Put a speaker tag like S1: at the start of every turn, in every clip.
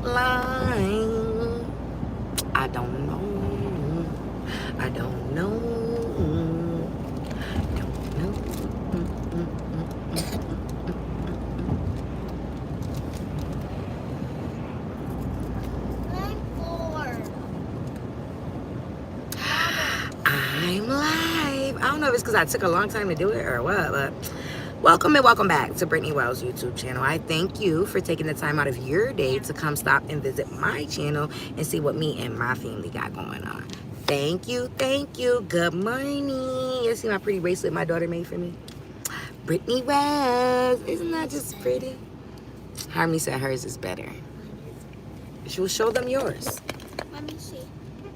S1: line. I don't know. I don't know. Don't know. I'm live. I don't know if it's because I took a long time to do it or what, but welcome and welcome back to Brittany Wells' YouTube channel. I thank you for taking the time out of your day to come stop and visit my channel and see what me and my family got going on. Thank you, thank you. Good morning. You see my pretty bracelet my daughter made for me? Brittany Wells. Isn't that just pretty? Harmony said hers is better. She'll show them yours.
S2: Let me see.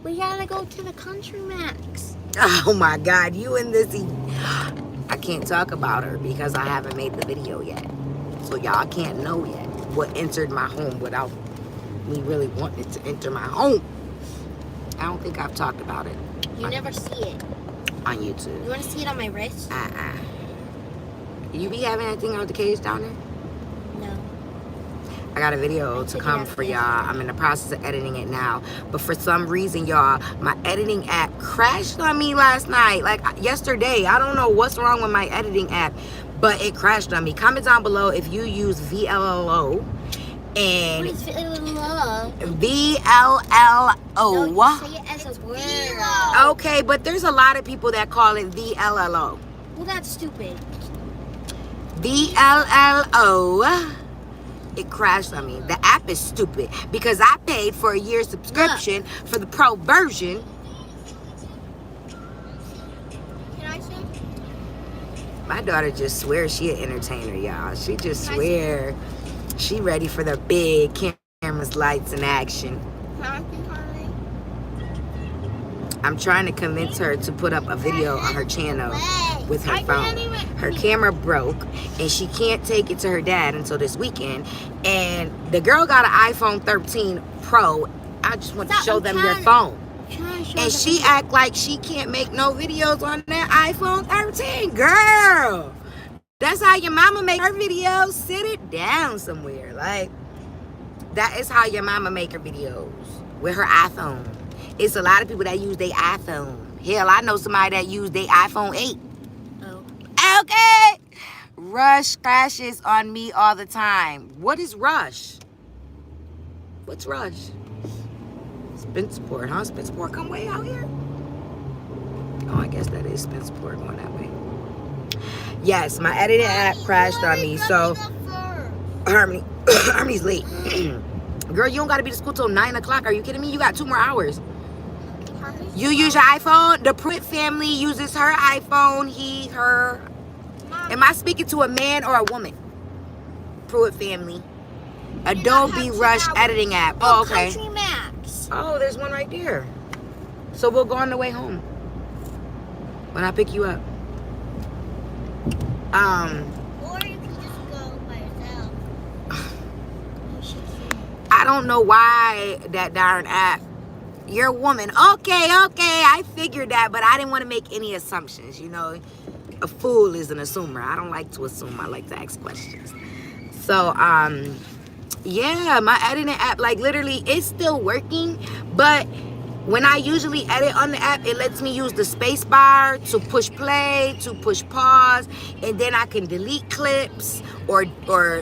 S2: We gotta go to the Country Max.
S1: Oh my God, you and this. I can't talk about her because I haven't made the video yet. So y'all can't know yet what entered my home without me really wanting it to enter my home. I don't think I've talked about it.
S2: You never see it.
S1: On YouTube.
S2: You wanna see it on my wrist?
S1: You be having anything out the cage down there?
S2: No.
S1: I got a video to come for y'all. I'm in the process of editing it now. But for some reason, y'all, my editing app crashed on me last night. Like yesterday. I don't know what's wrong with my editing app, but it crashed on me. Comment down below if you use VLLO. And
S2: What is VLLO?
S1: VLLO.
S2: No, say it as a word.
S1: Okay, but there's a lot of people that call it VLLO.
S2: Well, that's stupid.
S1: VLLO. It crashed on me. The app is stupid because I paid for a year's subscription for the pro version.
S2: Can I sing?
S1: My daughter just swears she an entertainer, y'all. She just swear she ready for the big cameras, lights, and action.
S2: Can I sing, Harley?
S1: I'm trying to convince her to put up a video on her channel with her phone. Her camera broke and she can't take it to her dad until this weekend. And the girl got an iPhone 13 Pro. I just want to show them your phone. And she act like she can't make no videos on that iPhone 13. Girl, that's how your mama make her videos. Sit it down somewhere. Like, that is how your mama make her videos, with her iPhone. It's a lot of people that use their iPhone. Hell, I know somebody that use their iPhone 8. Oh. Okay. Rush crashes on me all the time. What is Rush? What's Rush? Spencerport, huh? Spencerport come way out here? Oh, I guess that is Spencerport going that way. Yes, my editing app crashed on me, so Harmony's late. Girl, you don't gotta be to school till 9 o'clock. Are you kidding me? You got 2 more hours. You use your iPhone? The Pruitt family uses her iPhone. He, her. Am I speaking to a man or a woman? Pruitt family. Adobe Rush editing app. Oh, okay.
S2: Country Max.
S1: Oh, there's one right there. So we'll go on the way home when I pick you up.
S2: Or you can just go by yourself.
S1: I don't know why that darn app. You're a woman. Okay, I figured that, but I didn't want to make any assumptions. You know, a fool is an assumer. I don't like to assume. I like to ask questions. So, yeah, my editing app, like literally, it's still working, but when I usually edit on the app, it lets me use the space bar to push play, to push pause, and then I can delete clips or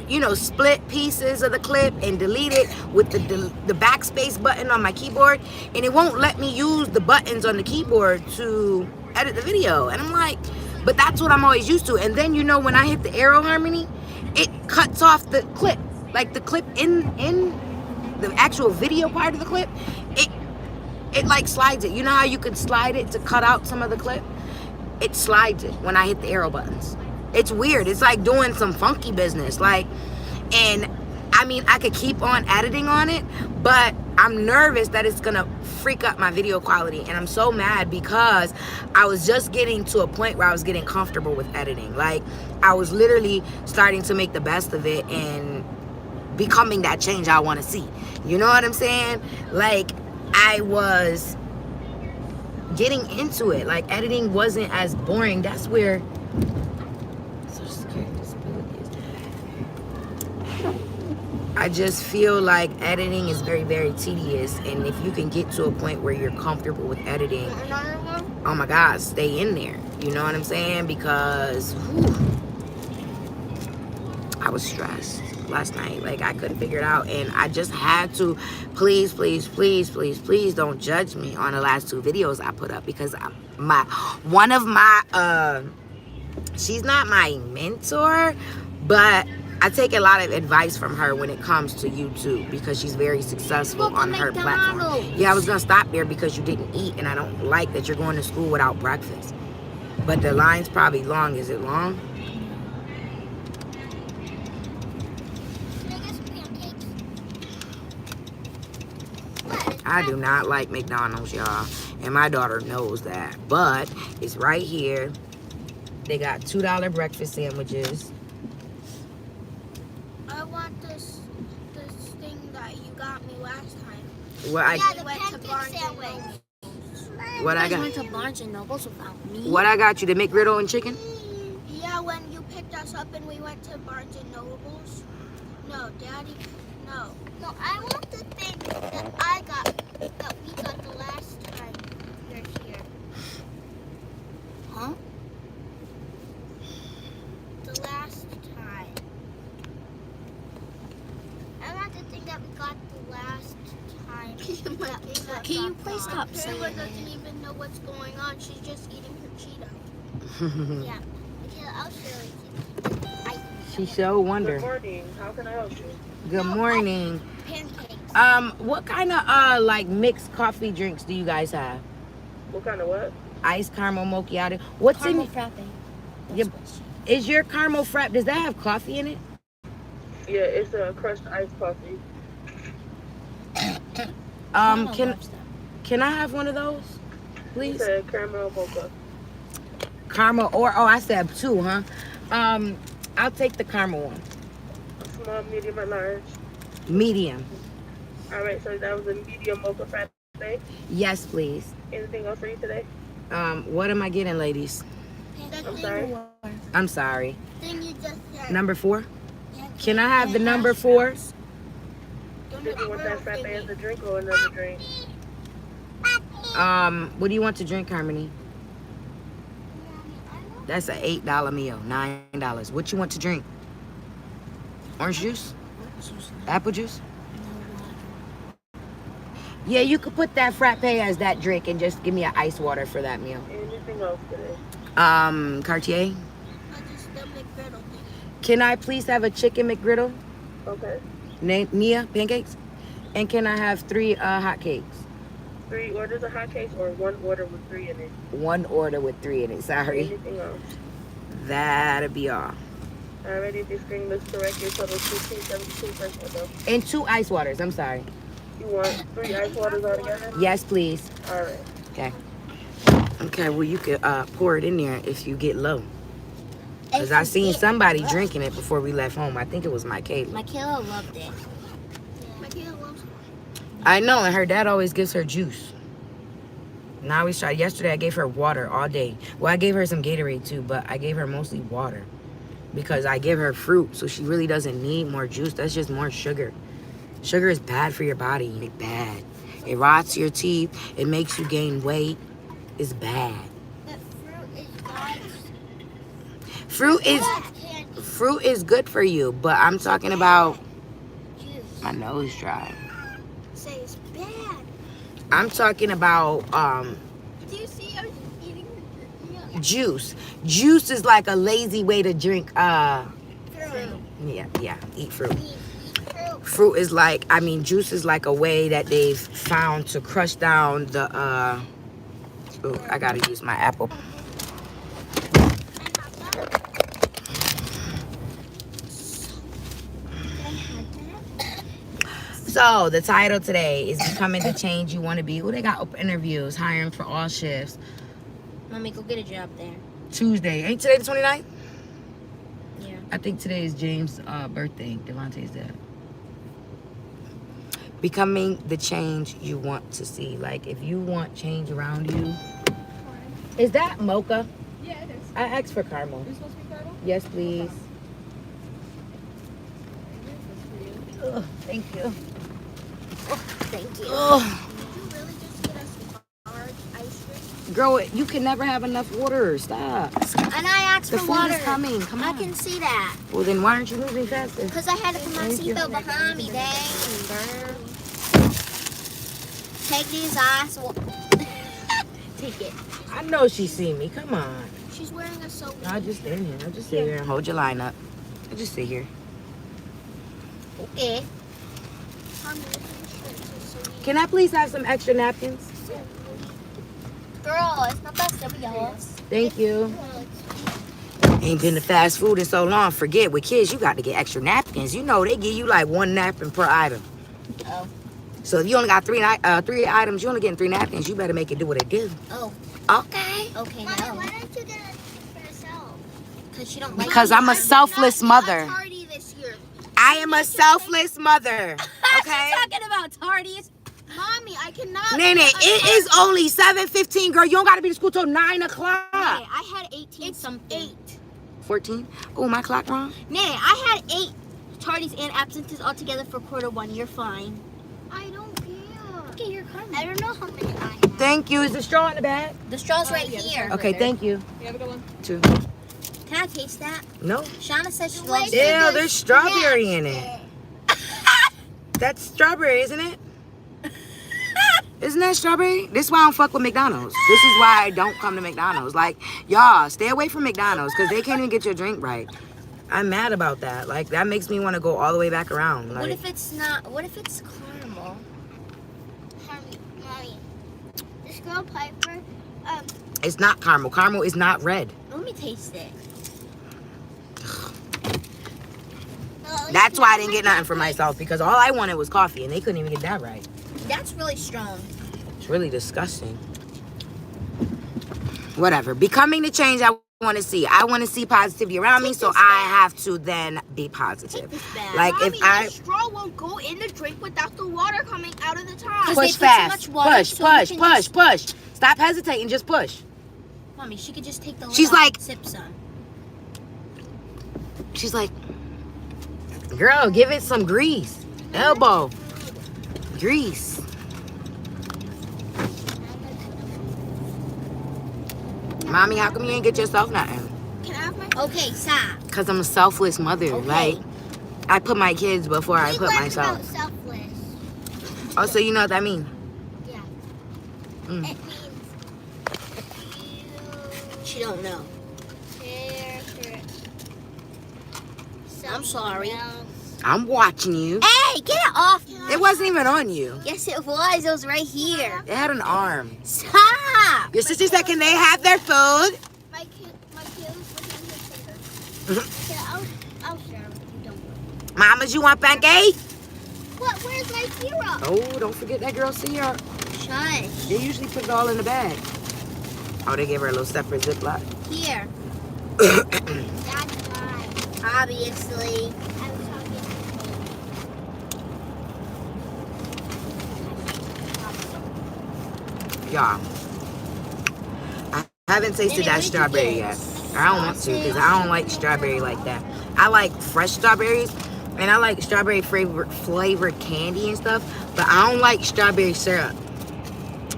S1: you know, split pieces of the clip and delete it with the backspace button on my keyboard, and it won't let me use the buttons on the keyboard to edit the video. And I'm like, but that's what I'm always used to. And then, you know, when I hit the arrow, Harmony, it cuts off the clip, like the clip in the actual video part of the clip. It like slides it. You know how you could slide it to cut out some of the clip? It slides it when I hit the arrow buttons. It's weird. It's like doing some funky business. Like, and I mean, I could keep on editing on it, but I'm nervous that it's gonna freak up my video quality. And I'm so mad because I was just getting to a point where I was getting comfortable with editing. Like, I was literally starting to make the best of it and becoming that change I want to see. You know what I'm saying? Like, I was getting into it. Like, editing wasn't as boring. That's where Social Security disability is. I just feel like editing is very, very tedious. And if you can get to a point where you're comfortable with editing, oh my God, stay in there. You know what I'm saying? Because I was stressed last night. Like, I couldn't figure it out. And I just had to, please, please, please, please, please don't judge me on the last 2 videos I put up. Because one of my, she's not my mentor, but I take a lot of advice from her when it comes to YouTube because she's very successful on her platform. Yeah, I was going to stop there because you didn't eat, and I don't like that you're going to school without breakfast. But the line's probably long. Is it long? I do not like McDonald's, y'all. And my daughter knows that. But it's right here. They got $2 breakfast sandwiches.
S2: I want this thing that you got me last time.
S1: What I
S2: We went to Barnes and Noble.
S1: What I
S2: You
S1: got?
S2: went to Barnes and Nobles without me?
S1: What I got you? The McGriddle and chicken?
S2: Yeah, when you picked us up and we went to Barnes and Nobles. No, Daddy, no. No, I want the thing that we got the last time we were here. Huh? The last time. I want the thing that we got the last time. Can you please stop saying that? Kayla doesn't even know what's going on. She's just eating her Cheeto. Yeah. Okay, I'll show you.
S1: She so wonder.
S3: Good morning. How can I help you?
S1: Good morning.
S2: Pancakes.
S1: What kind of like mixed coffee drinks do you guys have?
S3: What kind of what?
S1: Iced caramel macchiato. What's
S2: Caramel
S1: in?
S2: frappe.
S1: Your, is your caramel frap? Does that have coffee in it?
S3: Yeah, it's a crushed iced coffee.
S1: Can I have one of those,
S3: You
S1: please?
S3: said caramel mocha.
S1: Caramel I said 2, huh? I'll take the caramel one.
S3: Small, medium, or large?
S1: Medium.
S3: All right, so that was a medium mocha frappe.
S1: Yes, please.
S3: Anything else for you today?
S1: What am I getting, ladies?
S3: I'm sorry?
S1: I'm sorry.
S2: Thing you just said.
S1: Number 4? Can I have the number 4?
S3: Did you want that frappe as a drink or another drink?
S1: What do you want to drink, Harmony? That's an $8 meal, $9. What you want to drink? Orange juice? Apple juice? Yeah, you could put that frappe as that drink and just give me an ice water for that meal.
S3: Anything else today?
S1: Cartier?
S2: Just the McGriddle thing.
S1: Can I please have a chicken McGriddle?
S3: Okay.
S1: Nia, pancakes? And can I have 3 hot cakes?
S3: 3 orders of hotcakes or 1 order with 3 in it?
S1: 1 order with 3 in it, sorry.
S3: Anything else?
S1: That'll be all.
S3: Alrighty, if your screen looks correct, your total is $15.72 first window.
S1: And 2 ice waters, I'm sorry.
S3: You want 3 ice waters altogether?
S1: Yes, please.
S3: Alright.
S1: Okay. Okay, well, you could pour it in there if you get low. Because I seen somebody drinking it before we left home. I think it was Michaela.
S2: Michaela loved it. Michaela loves it.
S1: I know, and her dad always gives her juice. And I always try. Yesterday, I gave her water all day. Well, I gave her some Gatorade, too, but I gave her mostly water. Because I give her fruit, so she really doesn't need more juice. That's just more sugar. Sugar is bad for your body. It's bad. It rots your teeth. It makes you gain weight. It's bad.
S2: But
S1: Fruit is good for you, but I'm talking about
S2: juice.
S1: my nose dry.
S2: Say it's bad.
S1: I'm talking about
S2: Do you see her eating her
S1: juice. Juice is like a lazy way to drink
S2: fruit?
S1: yeah, eat fruit.
S2: Fruit.
S1: Fruit is like, juice is like a way that they've found to crush down the oh, I gotta use my apple. So the title today is Becoming the Change You Want to Be. They got open interviews, hiring for all shifts.
S2: Mommy, go get a job there.
S1: Tuesday. Ain't today the 29th?
S2: Yeah.
S1: I think today is James' birthday. Devontae's dad. Becoming the change you want to see. Like, if you want change around you. Is that mocha?
S4: Yeah, it is.
S1: I asked for caramel.
S4: You're supposed to be caramel?
S1: Yes, please. Thank you.
S2: Thank you.
S1: Oh,
S2: Did you really just get us large ice cream?
S1: girl, you can never have enough water. Stop.
S2: And I asked
S1: The
S2: for
S1: food
S2: water.
S1: is coming. Come
S2: I
S1: on.
S2: can see that.
S1: Well, then why aren't you moving faster?
S2: Because I had to put my
S1: Thank you.
S2: seatbelt behind me. Dang, girl. Take these eyes. Take it.
S1: I know she see me. Come on.
S2: She's wearing a so.
S1: I'll just stand here. I'll just sit here and hold your line up. I'll just sit here.
S2: Okay.
S1: Can I please have some extra napkins?
S2: Girl, it's not that simple, y'all.
S1: Thank you. Ain't been to fast food in so long. Forget, with kids, you got to get extra napkins. You know, they give you like 1 napkin per item.
S2: Oh.
S1: So if you only got three items, you only getting 3 napkins. You better make it do what it do.
S2: Oh.
S1: Okay.
S2: Okay,
S3: Mommy,
S2: no.
S3: why don't you get it for yourself?
S2: Because she don't like
S1: Because I'm a selfless mother.
S2: Tardy this year.
S1: I am a selfless mother. Okay?
S2: She's talking about tardies. Mommy, I cannot.
S1: Nene, it is only 7:15, girl. You don't got to be to school till 9 o'clock.
S2: Nene, I had 18 something. 8.
S1: 14? Oh, my clock wrong?
S2: Nene, I had 8 tardies and absences altogether for quarter 1. You're fine. I don't care. Okay, you're coming. I don't know how many I have.
S1: Thank you. Is the straw in the bag?
S2: The straw's right here.
S1: Okay, thank you.
S3: You have a good one.
S1: 2.
S2: Can I taste that?
S1: No.
S2: Shauna says she loves
S1: Ew,
S2: it.
S1: there's strawberry in it. That's strawberry, isn't it? Isn't that strawberry? This is why I don't fuck with McDonald's. This is why I don't come to McDonald's. Like, y'all, stay away from McDonald's because they can't even get your drink right. I'm mad about that. Like, that makes me want to go all the way back around. Like,
S2: What if it's not? What if it's caramel?
S3: Mommy, this girl Piper,
S1: it's not caramel. Caramel is not red.
S2: Let me taste it.
S1: That's why I didn't get nothing for myself because all I wanted was coffee and they couldn't even get that right.
S2: That's really strong.
S1: It's really disgusting. Whatever. Becoming the change I want to see. I want to see positivity around me, so I have to then be positive. Like if I
S2: straw won't go in the drink without the water coming out of the top.
S1: push fast, push. Stop hesitating, just push.
S2: Mommy, she could just take the.
S1: She's
S2: lid off
S1: like-
S2: and sip some.
S1: She's like, girl, give it some grease. Elbow. Grease. Mommy, how come you ain't get yourself nothing?
S2: Can I have my? Okay, stop.
S1: Because I'm a selfless mother.
S2: Okay.
S1: Like, I put my kids before I put myself.
S3: selfless.
S1: Oh, so you know what that means?
S3: Yeah.
S1: Mm.
S3: It means
S2: She don't know.
S3: care for
S2: I'm sorry.
S3: someone else.
S1: I'm watching you.
S2: Hey, get it off.
S1: It wasn't even on you.
S2: Yes, it was. It was right here.
S1: It had an arm.
S2: Stop.
S1: Your sister said, can they have their food?
S3: My kid was within his finger. Okay, I'll share with you. Don't worry.
S1: Mamas, you want pancake?
S3: What? Where's my syrup?
S1: Oh, don't forget that girl syrup.
S2: Shush.
S1: They usually put it all in the bag. Oh, they gave her a little separate Ziploc.
S2: Here.
S3: That's mine.
S2: Obviously.
S3: I was talking
S1: Y'all, I haven't tasted
S2: Nene,
S1: that
S2: what did you
S1: strawberry
S2: get?
S1: yet. I don't want to because I don't like strawberry like that. I like fresh strawberries and I like strawberry flavored candy and stuff, but I don't like strawberry syrup.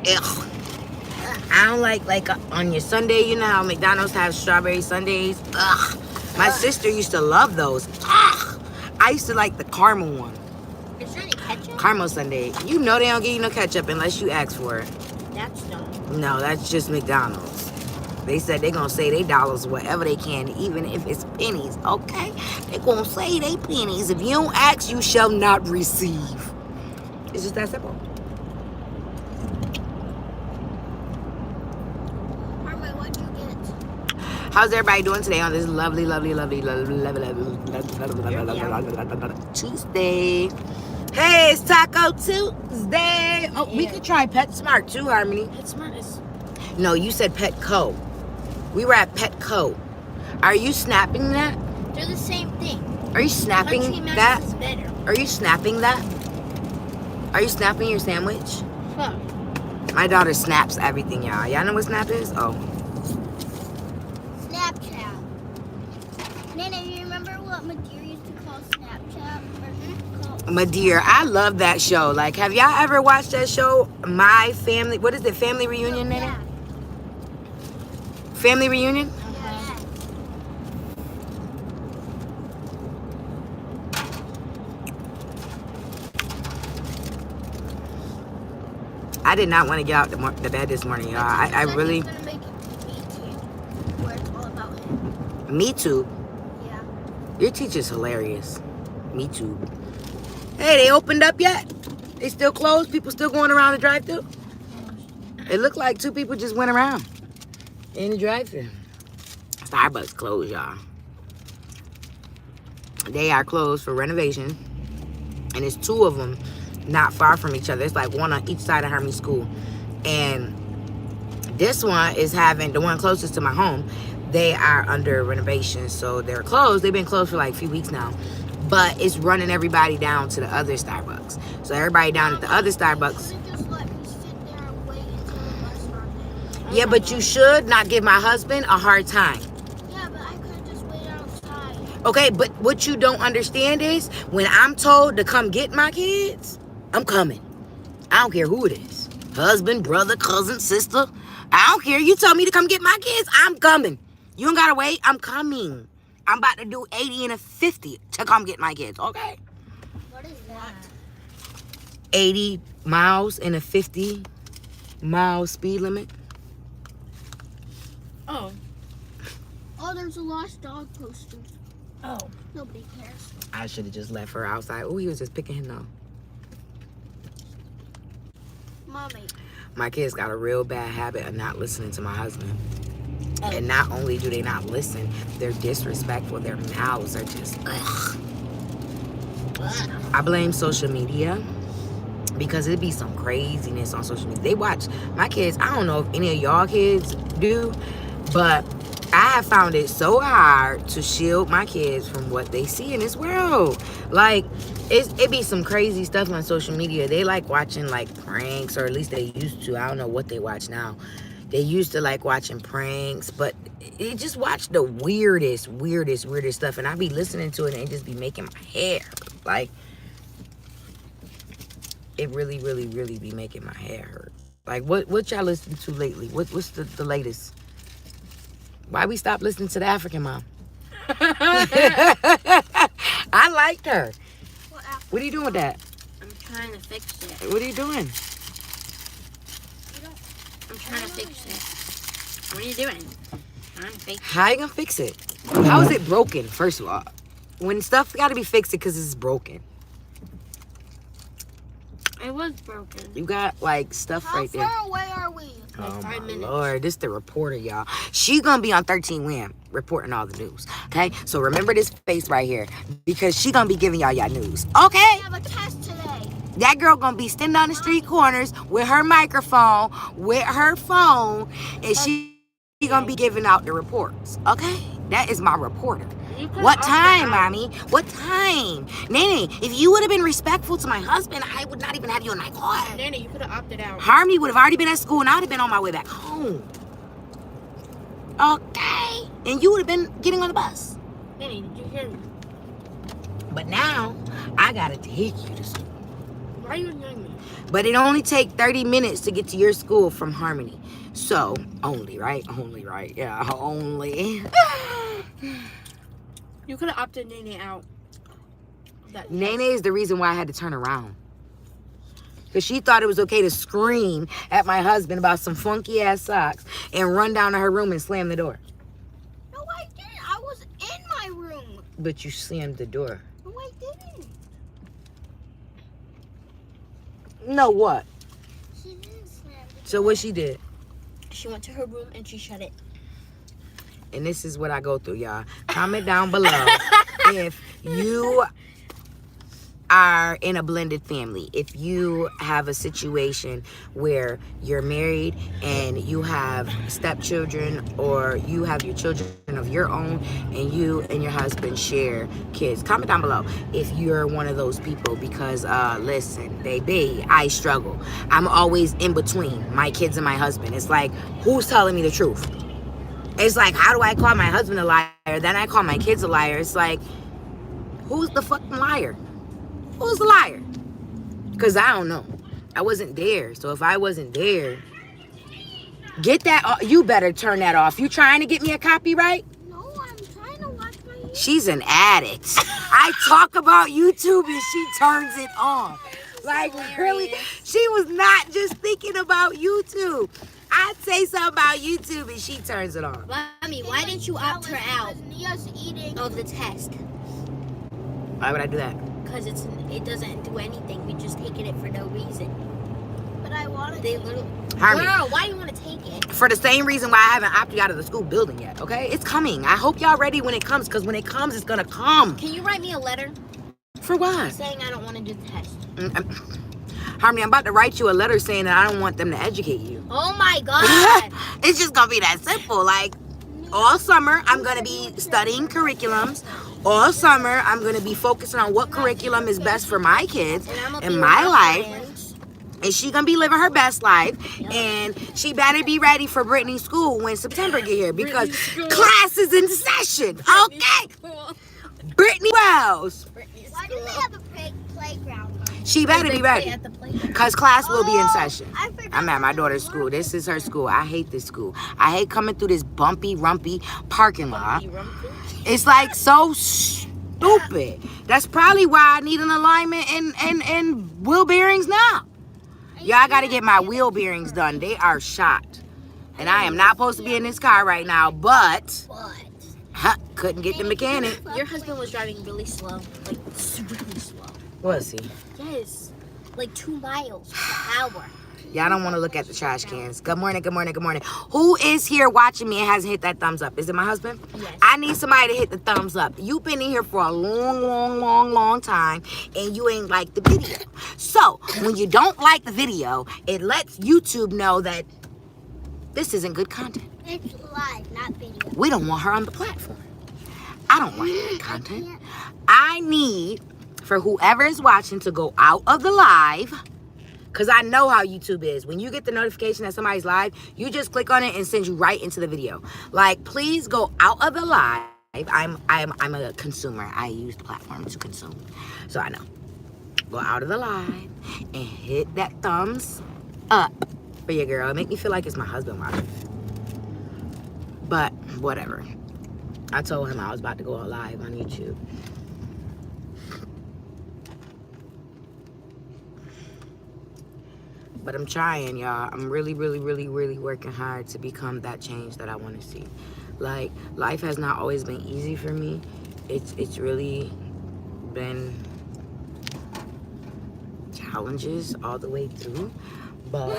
S1: Ugh. I don't like on your sundae, you know how McDonald's have strawberry sundaes? Ugh. My sister used to love those. Ugh. I used to like the caramel one.
S2: Is there any ketchup?
S1: Caramel sundae. You know they don't give you no ketchup unless you ask for it.
S2: That's dumb.
S1: No, that's just McDonald's. They said they gonna say they dollars whatever they can, even if it's pennies, okay? They gonna say they pennies. If you don't ask, you shall not receive. It's just that simple.
S3: Harmony, what'd you get?
S1: How's everybody doing today on this lovely Tuesday? Hey, it's Taco Tuesday. Oh, we could try PetSmart too, Harmony.
S2: PetSmart is.
S1: No, you said Petco. We were at Petco. Are you snapping that?
S2: They're the same thing.
S1: Are you snapping
S2: Country Max
S1: that?
S2: is better.
S1: Are you snapping that? Are you snapping your sandwich?
S2: Huh.
S1: My daughter snaps everything, y'all. Y'all know what snap is? Oh.
S3: Snapchat. Nana, you remember what Madeira used to call Snapchat? Or call
S1: My dear, I love that show. Like, have y'all ever watched that show? My Family, what is it? Family Reunion, Nene?
S2: Yeah.
S1: Family Reunion?
S2: Yeah.
S1: I did not want to get out the bed this morning, y'all. I really...
S2: He's gonna make it Me Too, where it's all about him.
S1: Me Too.
S2: Yeah.
S1: Your teacher's hilarious. Me Too. Hey, they opened up yet? They still closed? People still going around the drive-thru? It looked like 2 people just went around in the drive-thru. Starbucks closed, y'all. They are closed for renovation. And it's 2 of them not far from each other. It's like one on each side of Harmony School. And this one is having, the one closest to my home, they are under renovation. So they're closed. They've been closed for like a few weeks now. But it's running everybody down to the other Starbucks. So everybody down at the other Starbucks.
S2: You could've just let me sit there and wait until the bus started.
S1: Yeah, but you should not give my husband a hard time.
S2: Yeah, but I could've just waited outside.
S1: Okay, but what you don't understand is when I'm told to come get my kids, I'm coming. I don't care who it is. Husband, brother, cousin, sister. I don't care. You told me to come get my kids, I'm coming. You don't gotta wait. I'm coming. I'm about to do 80 and a 50 to come get my kids, okay?
S2: What is that?
S1: 80 miles and a 50-mile speed limit.
S3: Oh.
S2: Oh, there's a lost dog poster.
S3: Oh.
S2: Nobody cares.
S1: I should have just left her outside. Oh, he was just picking him up.
S2: Mommy.
S1: My kids got a real bad habit of not listening to my husband. And not only do they not listen, they're disrespectful. Their mouths are just, ugh. I blame social media because it'd be some craziness on social media. They watch my kids. I don't know if any of y'all kids do, but I have found it so hard to shield my kids from what they see in this world. Like, it be some crazy stuff on social media. They like watching like pranks, or at least they used to. I don't know what they watch now. They used to like watching pranks, but it just watch the weirdest stuff. And I be listening to it and it just be making my hair. Like, it really be making my hair hurt. Like, what y'all listening to lately? What's the latest? Why we stop listening to the African mom? I liked her. What are you doing with that?
S3: I'm trying to fix it.
S1: What are you doing?
S3: I'm trying to fix it. What are you doing? I'm fixing
S1: How you gonna fix it? How is it broken, first of all? When stuff gotta be fixed because it's broken.
S3: it. It was broken.
S1: You got like stuff
S2: How
S1: right there.
S2: far away are we?
S3: Like
S1: Oh
S3: 5
S1: my
S3: minutes.
S1: Lord, this the reporter, y'all. She gonna be on 13 Wham reporting all the news. Okay, so remember this face right here because she gonna be giving y'all news. Okay,
S2: I have a test today.
S1: that girl gonna be standing on the street corners with her microphone, with her phone, and she gonna be giving out the reports. Okay, that is my reporter.
S3: You could've
S1: What
S3: opted
S1: time,
S3: out.
S1: mommy? What time? Nene, if you would have been respectful to my husband, I would not even have you in my car.
S3: Nanny, you could have opted out.
S1: Harmony would have already been at school and I would have been on my way back home. Okay. And you would have been getting on the bus.
S3: Nanny, did you hear me?
S1: But now, I gotta take you to school.
S3: Why are you ignoring me?
S1: But it only take 30 minutes to get to your school from Harmony. So, only, right? Only, right? Yeah, only.
S3: You could have opted Nene out. That
S1: Nene is the reason why I had to turn around. Because she thought it was okay to scream at my husband about some funky ass socks and run down to her room and slam the door.
S2: No, I didn't. I was in my room.
S1: But you slammed the door.
S2: No, I didn't.
S1: No, what?
S2: She didn't slam the
S1: So what she did?
S3: She went to her room and she shut it.
S1: And this is what I go through, y'all. Comment down below if you are in a blended family. If you have a situation where you're married and you have stepchildren, or you have your children of your own and you and your husband share kids. Comment down below if you're one of those people, because listen, baby, I struggle. I'm always in between my kids and my husband. It's like, who's telling me the truth? It's like, how do I call my husband a liar? Then I call my kids a liar. It's like, who's the fucking liar? Who's the liar? Because I don't know. I wasn't there. So if I wasn't there, get that off. You better turn that off. You trying to get me a copyright?
S2: No, I'm trying to watch my YouTube.
S1: She's an addict. I talk about YouTube and she turns it on. Like, really? She was not just thinking about YouTube. I'd say something about YouTube and she turns it on.
S3: Mommy, why didn't you opt her out
S2: Nia's eating.
S3: of the test?
S1: Why would I do that?
S3: Because it doesn't do anything. We just taking it for no reason.
S2: But I wanted
S3: They
S2: to.
S3: literally.
S1: Harmony.
S3: Girl, why do you want to take it?
S1: For the same reason why I haven't opted out of the school building yet, okay? It's coming. I hope y'all ready when it comes, because when it comes, it's gonna come.
S3: Can you write me a letter
S1: For what?
S3: saying I don't want to do the test?
S1: Harmony, I'm about to write you a letter saying that I don't want them to educate you.
S3: Oh my God.
S1: It's just gonna be that simple. Like, all summer, I'm gonna be studying curriculums. All summer, I'm gonna be focusing on what curriculum is best for my kids
S3: And I'm gonna
S1: in
S3: be
S1: my
S3: with
S1: life.
S3: friends.
S1: And she gonna be living her best life. And she better be ready for Brittany's school when September get here, because class is in session. Okay, Brittany Wells.
S2: Why do they have a playground?
S1: She better be ready,
S3: At the playground.
S1: because class will be in session.
S2: I forgot.
S1: I'm at my daughter's school. This is her school. I hate this school. I hate coming through this bumpy, rumpy parking lot. It's like so stupid. That's probably why I need an alignment and wheel bearings now. Yeah, I gotta get my wheel bearings done. They are shot. And I am not supposed to be in this car right now, but couldn't get the mechanic.
S3: Your husband was driving really slow. Like, really slow.
S1: Was he?
S3: Yes. Like 2 miles per hour.
S1: Y'all don't want to look at the trash cans. Good morning, good morning, good morning. Who is here watching me and hasn't hit that thumbs up? Is it my husband?
S3: Yes.
S1: I need somebody to hit the thumbs up. You've been in here for a long time and you ain't liked the video. So, when you don't like the video, it lets YouTube know that this isn't good content.
S2: It's live, not video.
S1: We don't want her on the platform. I don't like that content. I need for whoever is watching to go out of the live, because I know how YouTube is. When you get the notification that somebody's live, you just click on it and send you right into the video. Like, please go out of the live. I'm a consumer. I use the platform to consume. So I know. Go out of the live and hit that thumbs up for your girl. It make me feel like it's my husband watching. But whatever. I told him I was about to go live on YouTube. But I'm trying, y'all. I'm really working hard to become that change that I want to see. Like, life has not always been easy for me. It's really been challenges all the way through. But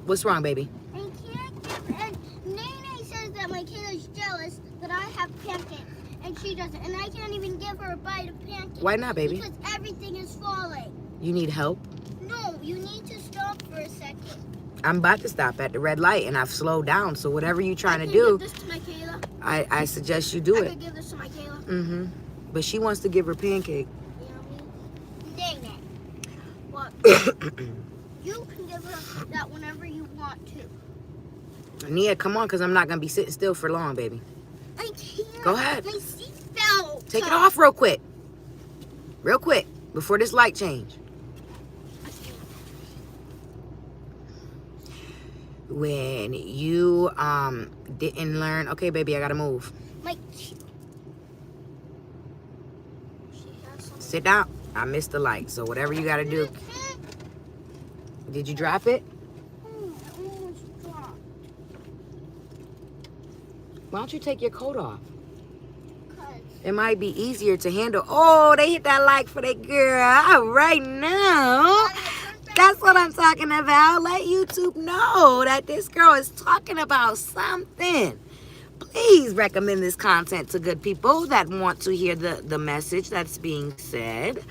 S1: what's wrong, baby?
S2: I can't give. And Nene says that my kid is jealous that I have pancakes and she doesn't, and I can't even give her a bite of pancakes.
S1: Why not, baby?
S2: Because everything is falling.
S1: You need help?
S2: No, you need to stop for a second.
S1: I'm about to stop at the red light and I've slowed down. So whatever you're trying to
S2: I
S1: do,
S2: can give this to my Kayla.
S1: I suggest you do
S2: I
S1: it.
S2: could give this to my Kayla.
S1: Mm-hmm. But she wants to give her pancake.
S2: Nene. What? You can give her that whenever you want to.
S1: Nia, come on, because I'm not going to be sitting still for long, baby.
S2: I can't.
S1: Go ahead.
S2: My seatbelt.
S1: Take it off real quick. Real quick, before this light change. When you didn't learn, okay, baby, I got to move.
S2: She has some.
S1: Sit down. I missed the light, so whatever you got to do. Did you drop it?
S2: I almost dropped.
S1: Why don't you take your coat off?
S2: 'Cause
S1: It might be easier to handle. Oh, they hit that like for that girl right now. That's what I'm talking about. Let YouTube know that this girl is talking about something. Please recommend this content to good people that want to hear the message that's being said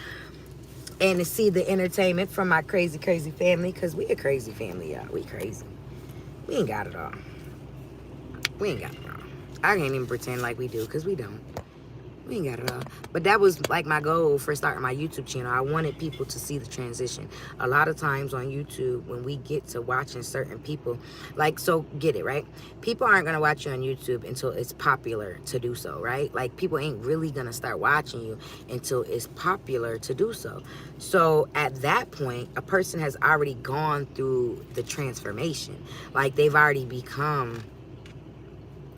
S1: and to see the entertainment from my crazy family, because we a crazy family, y'all. We crazy. We ain't got it all. We ain't got it all. I can't even pretend like we do, because we don't. We ain't got it all. But that was like my goal for starting my YouTube channel. I wanted people to see the transition. A lot of times on YouTube, when we get to watching certain people, like, so get it, right? People aren't going to watch you on YouTube until it's popular to do so, right? Like, people ain't really going to start watching you until it's popular to do so. So at that point, a person has already gone through the transformation. Like, they've already become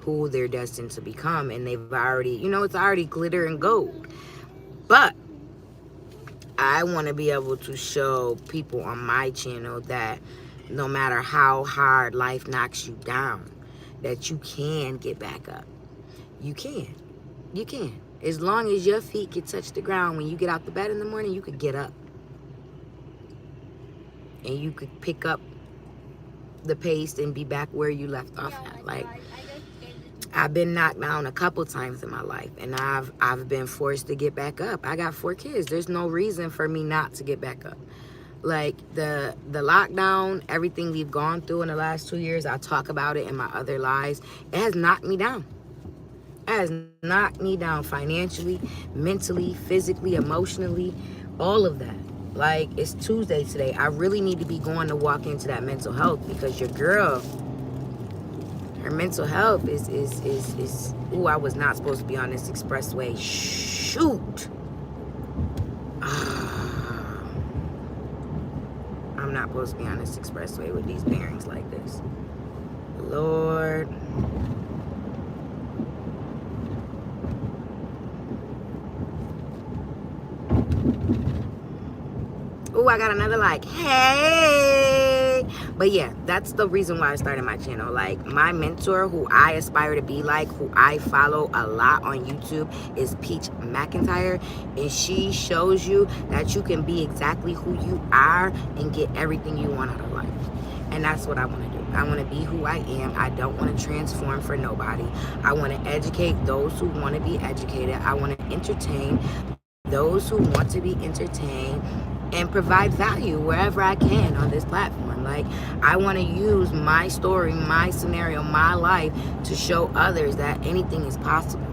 S1: who they're destined to become, and they've already, you know, it's already glitter and gold. But I want to be able to show people on my channel that no matter how hard life knocks you down, that you can get back up. You can. As long as your feet can touch the ground when you get out the bed in the morning, you could get up and you could pick up the pace and be back where you left off at. Like, I've been knocked down a couple times in my life, and I've been forced to get back up. I got 4 kids. There's no reason for me not to get back up. Like, the lockdown, everything we've gone through in the last 2 years, I talk about it in my other lives. It has knocked me down. It has knocked me down financially, mentally, physically, emotionally, all of that. Like, it's Tuesday today. I really need to be going to walk into that mental health, because your girl, her mental health is ooh, I was not supposed to be on this expressway. Shoot. I'm not supposed to be on this expressway with these bearings like this. Lord. Oh, I got another like, hey. But yeah, that's the reason why I started my channel. Like, my mentor, who I aspire to be like, who I follow a lot on YouTube, is Peach McIntyre. And she shows you that you can be exactly who you are and get everything you want out of life. And that's what I want to do. I want to be who I am. I don't want to transform for nobody. I want to educate those who want to be educated. I want to entertain those who want to be entertained, and provide value wherever I can on this platform. Like, I want to use my story, my scenario, my life to show others that anything is possible.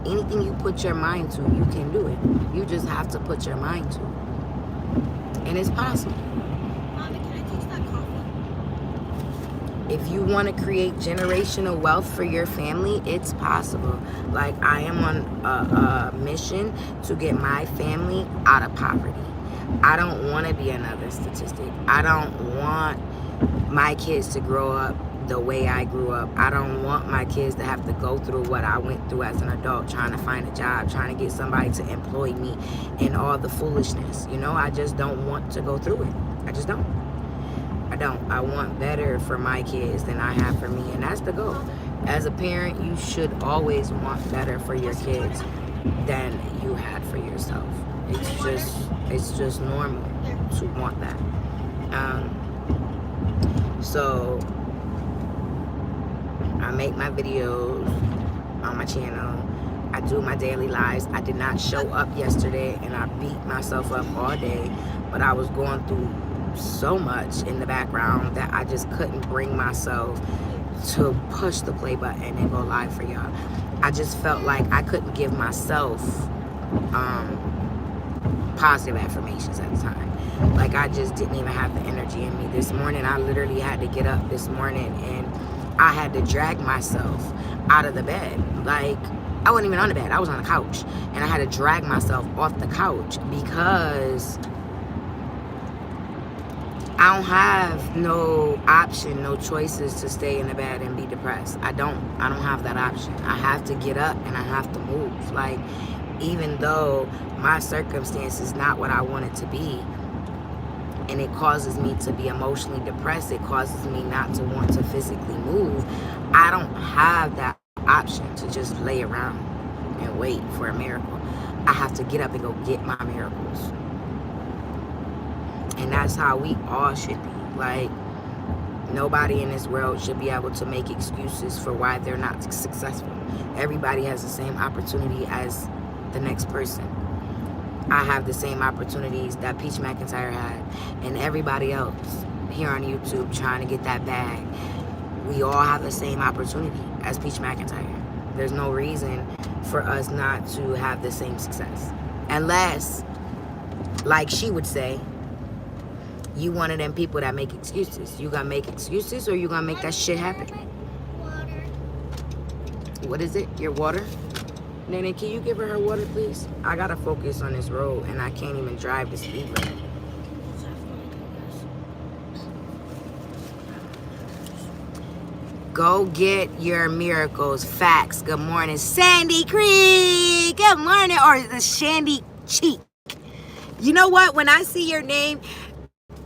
S1: Anything you put your mind to, you can do it. You just have to put your mind to it. And it's possible.
S2: Mommy, can I taste that coffee?
S1: If you want to create generational wealth for your family, it's possible. Like, I am on a mission to get my family out of poverty. I don't want to be another statistic. I don't want my kids to grow up the way I grew up. I don't want my kids to have to go through what I went through as an adult, trying to find a job, trying to get somebody to employ me, and all the foolishness. You know, I just don't want to go through it. I just don't. I don't. I want better for my kids than I have for me, and that's the goal. As a parent, you should always want better for your kids than you had for yourself. It's just normal to want that. So I make my videos on my channel. I do my daily lives. I did not show up yesterday, and I beat myself up all day, but I was going through so much in the background that I just couldn't bring myself to push the play button and go live for y'all. I just felt like I couldn't give myself positive affirmations at the time. Like, I just didn't even have the energy in me. This morning, I literally had to get up this morning, and I had to drag myself out of the bed. Like, I wasn't even on the bed. I was on the couch, and I had to drag myself off the couch because I don't have no option, no choices to stay in the bed and be depressed. I don't have that option. I have to get up and I have to move. Like, even though my circumstance is not what I want it to be, and it causes me to be emotionally depressed, it causes me not to want to physically move, I don't have that option to just lay around and wait for a miracle. I have to get up and go get my miracles. And that's how we all should be. Like, nobody in this world should be able to make excuses for why they're not successful. Everybody has the same opportunity as the next person. I have the same opportunities that Peach McIntyre had, and everybody else here on YouTube trying to get that bag. We all have the same opportunity as Peach McIntyre. There's no reason for us not to have the same success. Unless, like she would say, you one of them people that make excuses. You gonna make excuses or you gonna make that shit happen?
S2: Water.
S1: What is it? Your water? Nene, can you give her water, please? I gotta focus on this road and I can't even drive the speed limit. Go get your miracles. Facts. Good morning, Sandy Creek. Good morning. Or the Shandy Cheek. You know what? When I see your name,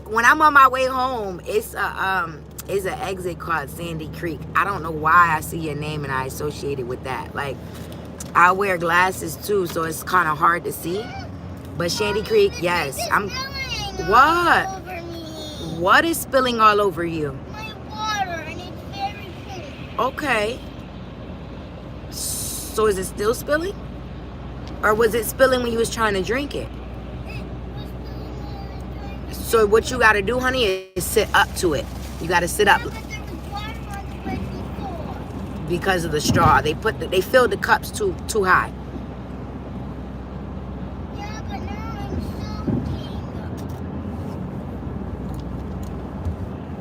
S1: when I'm on my way home, it's an exit called Sandy Creek. I don't know why I see your name and I associate it with that. Like, I wear glasses too, so it's kind of hard to see. But Shandy Creek, yes. I'm. What? What is spilling all over you? Okay. So is it still spilling? Or was it spilling when you was trying to drink it? So what you got to do, honey, is sit up to it. You got to sit up. Because of the straw. They filled the cups too high.
S2: Yeah, but now I'm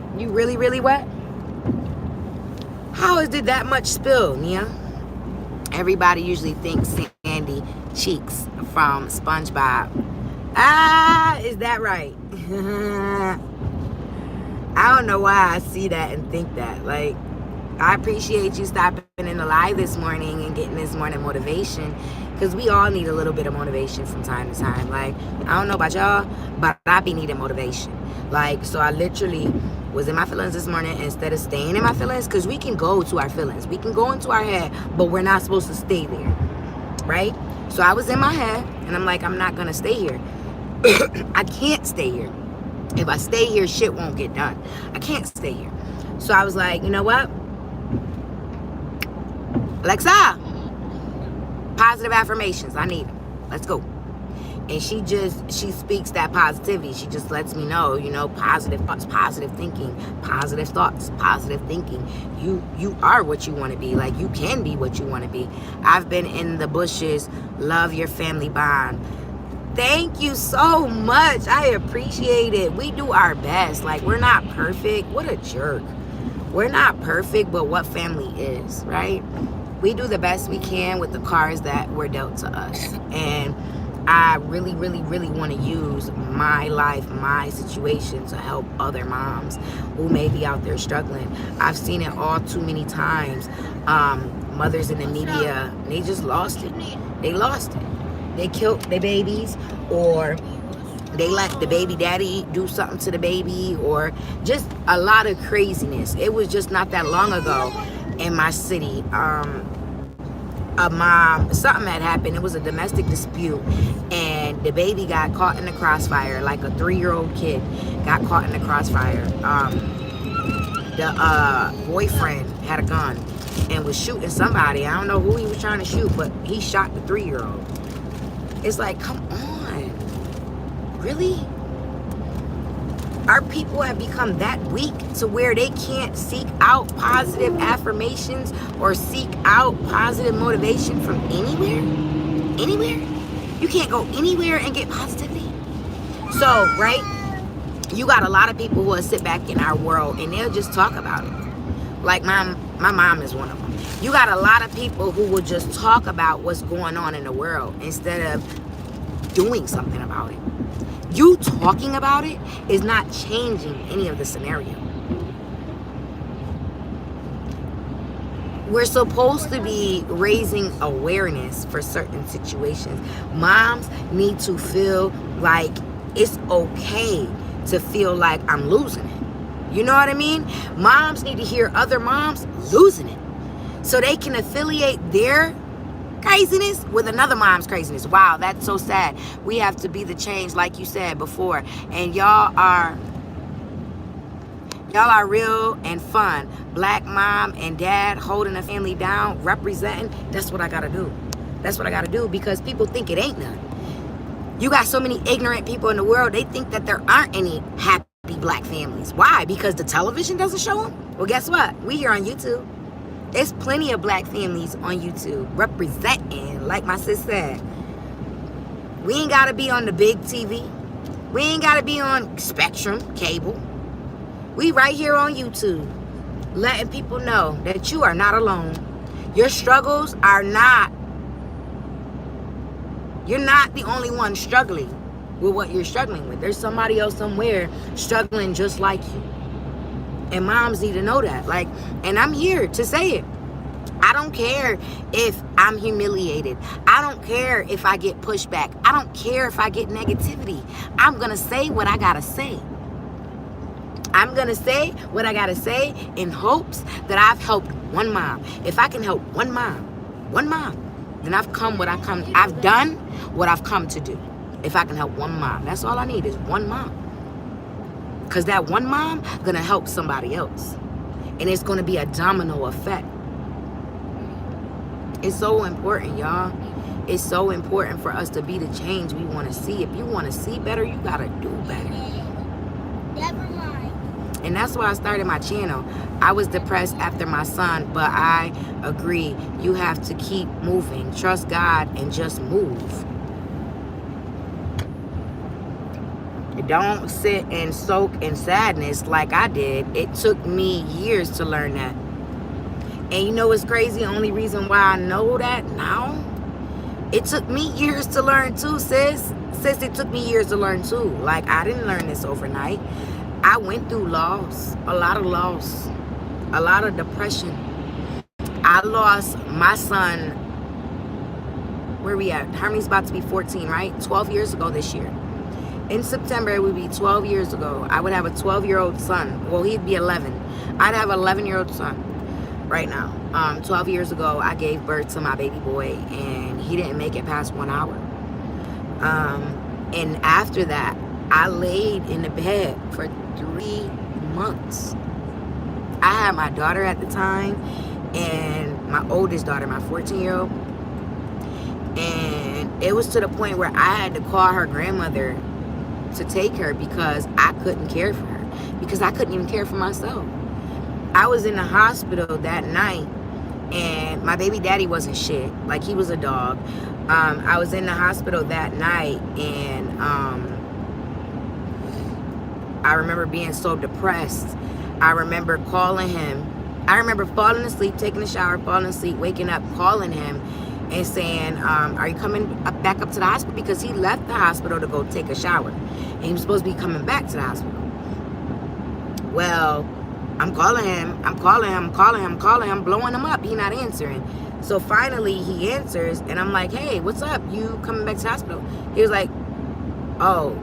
S2: soaking.
S1: You really, really wet? How did that much spill, Nia? Everybody usually thinks Sandy Cheeks from SpongeBob. Ah, is that right? I don't know why I see that and think that. Like, I appreciate you stopping in the live this morning and getting this morning motivation, because we all need a little bit of motivation from time to time. Like, I don't know about y'all, but I be needing motivation. Like, so I literally was in my feelings this morning instead of staying in my feelings, because we can go to our feelings. We can go into our head, but we're not supposed to stay there, right? So I was in my head, and I'm like, I'm not going to stay here. I can't stay here. If I stay here, shit won't get done. I can't stay here. So I was like, you know what? Alexa, positive affirmations. I need them. Let's go. And she speaks that positivity. She just lets me know, positive thoughts, positive thinking, positive thoughts, positive thinking. You are what you want to be. Like, you can be what you want to be. I've been in the bushes. Love your family bond. Thank you so much. I appreciate it. We do our best. Like, we're not perfect. What a jerk. We're not perfect, but what family is, right? We do the best we can with the cards that were dealt to us. And I really, really, really want to use my life, my situation to help other moms who may be out there struggling. I've seen it all too many times. Mothers in the media, they just lost it. They lost it. They killed their babies, or they let the baby daddy do something to the baby, or just a lot of craziness. It was just not that long ago in my city. A mom, something had happened. It was a domestic dispute, and the baby got caught in the crossfire. Like a 3-year-old kid got caught in the crossfire. The boyfriend had a gun and was shooting somebody. I don't know who he was trying to shoot, but he shot the 3-year-old. It's like, come on. Really? Our people have become that weak to where they can't seek out positive affirmations or seek out positive motivation from anywhere? Anywhere? You can't go anywhere and get positivity? So, right? You got a lot of people who will sit back in our world and they'll just talk about it. Like my mom is one of them. You got a lot of people who will just talk about what's going on in the world instead of doing something about it. You talking about it is not changing any of the scenario. We're supposed to be raising awareness for certain situations. Moms need to feel like it's okay to feel like I'm losing it. You know what I mean? Moms need to hear other moms losing it, so they can affiliate their craziness with another mom's craziness. Wow, that's so sad. We have to be the change, like you said before. And y'all are real and fun. Black mom and dad holding a family down, representing. That's what I gotta do. That's what I gotta do, because people think it ain't none. You got so many ignorant people in the world, they think that there aren't any happy black families. Why? Because the television doesn't show them? Well, guess what? We here on YouTube. There's plenty of black families on YouTube representing, like my sis said. We ain't got to be on the big TV. We ain't got to be on Spectrum, cable. We right here on YouTube, letting people know that you are not alone. Your struggles are not, you're not the only one struggling with what you're struggling with. There's somebody else somewhere struggling just like you. And moms need to know that. Like, and I'm here to say it. I don't care if I'm humiliated. I don't care if I get pushback. I don't care if I get negativity. I'm going to say what I got to say. I'm going to say what I got to say in hopes that I've helped one mom. If I can help one mom, then I've done what I've come to do. If I can help one mom, that's all I need is one mom. Because that one mom going to help somebody else. And it's going to be a domino effect. It's so important, y'all. It's so important for us to be the change we want to see. If you want to see better, you got to do better.
S2: Never mind.
S1: And that's why I started my channel. I was depressed after my son, but I agree. You have to keep moving. Trust God and just move. Don't sit and soak in sadness like I did. It took me years to learn that. And you know what's crazy? The only reason why I know that now, it took me years to learn too, sis. Sis, it took me years to learn too. Like, I didn't learn this overnight. I went through loss, a lot of depression. I lost my son, where we at? Hermie's about to be 14, right? 12 years ago this year. In September, it would be 12 years ago. I would have a 12-year-old son. Well, he'd be 11. I'd have an 11-year-old son right now. 12 years ago, I gave birth to my baby boy, and he didn't make it past 1 hour. And after that, I laid in the bed for 3 months. I had my daughter at the time, and my oldest daughter, my 14-year-old. And it was to the point where I had to call her grandmother to take her because I couldn't care for her, because I couldn't even care for myself. I was in the hospital that night, and my baby daddy wasn't shit. Like, he was a dog. I was in the hospital that night, and I remember being so depressed. I remember calling him. I remember falling asleep, taking a shower, falling asleep, waking up, calling him, and saying, are you coming back up to the hospital? Because he left the hospital to go take a shower. And he was supposed to be coming back to the hospital. Well, I'm calling him, blowing him up. He's not answering. So finally he answers, and I'm like, hey, what's up? You coming back to the hospital? He was like, oh,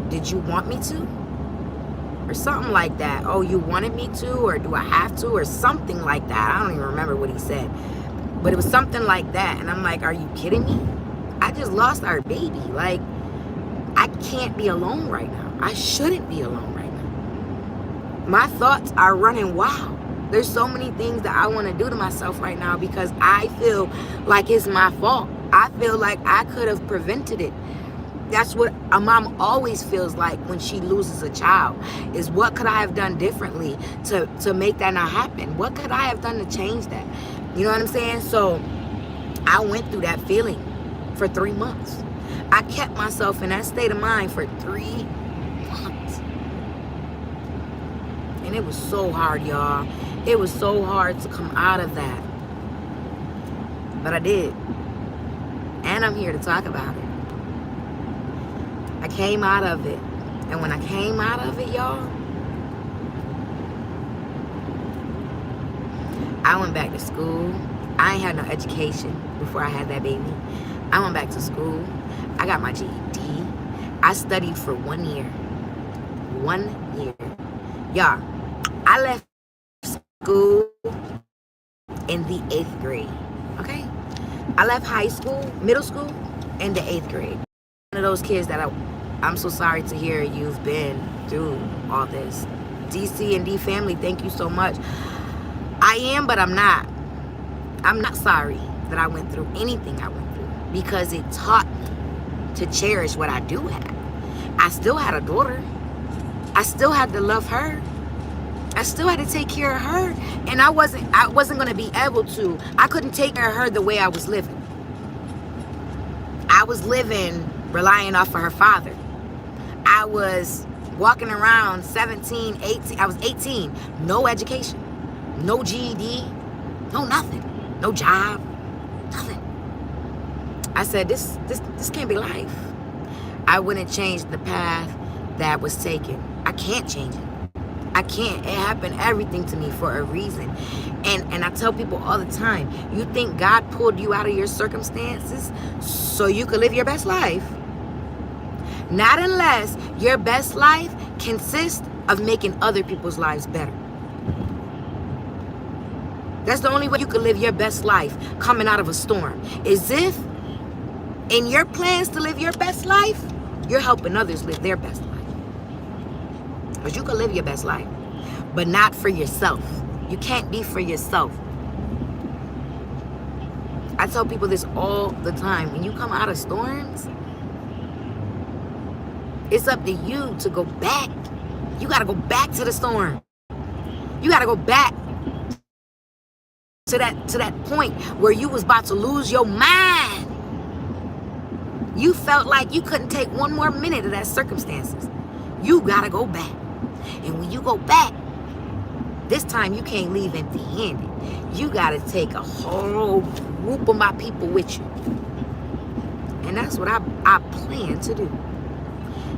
S1: did you want me to? Or something like that. Oh, you wanted me to? Or do I have to? Or something like that. I don't even remember what he said. But it was something like that. And I'm like, are you kidding me? I just lost our baby. Like, I can't be alone right now. I shouldn't be alone right now. My thoughts are running wild. There's so many things that I want to do to myself right now because I feel like it's my fault. I feel like I could have prevented it. That's what a mom always feels like when she loses a child, is what could I have done differently to make that not happen? What could I have done to change that? You know what I'm saying? So I went through that feeling for 3 months. I kept myself in that state of mind for 3 months. And it was so hard, y'all. It was so hard to come out of that. But I did. And I'm here to talk about it. I came out of it. And when I came out of it, y'all, I went back to school. I ain't had no education before I had that baby. I went back to school. I got my GED. I studied for 1 year. 1 year. Y'all, I left school in the 8th grade. Okay? I left high school, middle school, in the 8th grade. One of those kids that I'm so sorry to hear you've been through all this. DC and D family, thank you so much. I am, but I'm not. I'm not sorry that I went through anything I went through, because it taught me to cherish what I do have. I still had a daughter. I still had to love her. I still had to take care of her. And I wasn't going to be able to. I couldn't take care of her the way I was living. I was living relying off of her father. I was walking around 17, 18. I was 18. No education. No GED. No nothing. No job. Nothing. I said, this can't be life. I wouldn't change the path that was taken. I can't change it. I can't. It happened everything to me for a reason. And I tell people all the time, you think God pulled you out of your circumstances so you could live your best life? Not unless your best life consists of making other people's lives better. That's the only way you can live your best life coming out of a storm. Is if in your plans to live your best life, you're helping others live their best life. Because you can live your best life, but not for yourself. You can't be for yourself. I tell people this all the time. When you come out of storms, it's up to you to go back. You got to go back to the storm. You got to go back to that point where you was about to lose your mind. You felt like you couldn't take one more minute of that circumstances. You got to go back. And when you go back, this time you can't leave empty-handed. You got to take a whole group of my people with you. And that's what I plan to do.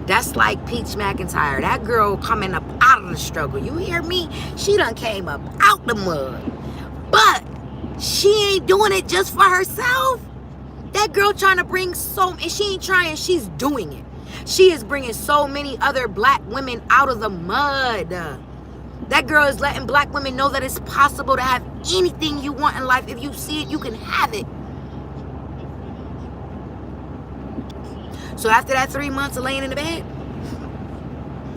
S1: That's like Peach McIntyre. That girl coming up out of the struggle. You hear me? She done came up out the mud. But she ain't doing it just for herself. That girl trying to bring and she ain't trying, she's doing it. She is bringing so many other black women out of the mud. That girl is letting black women know that it's possible to have anything you want in life. If you see it, you can have it. So after that 3 months of laying in the bed,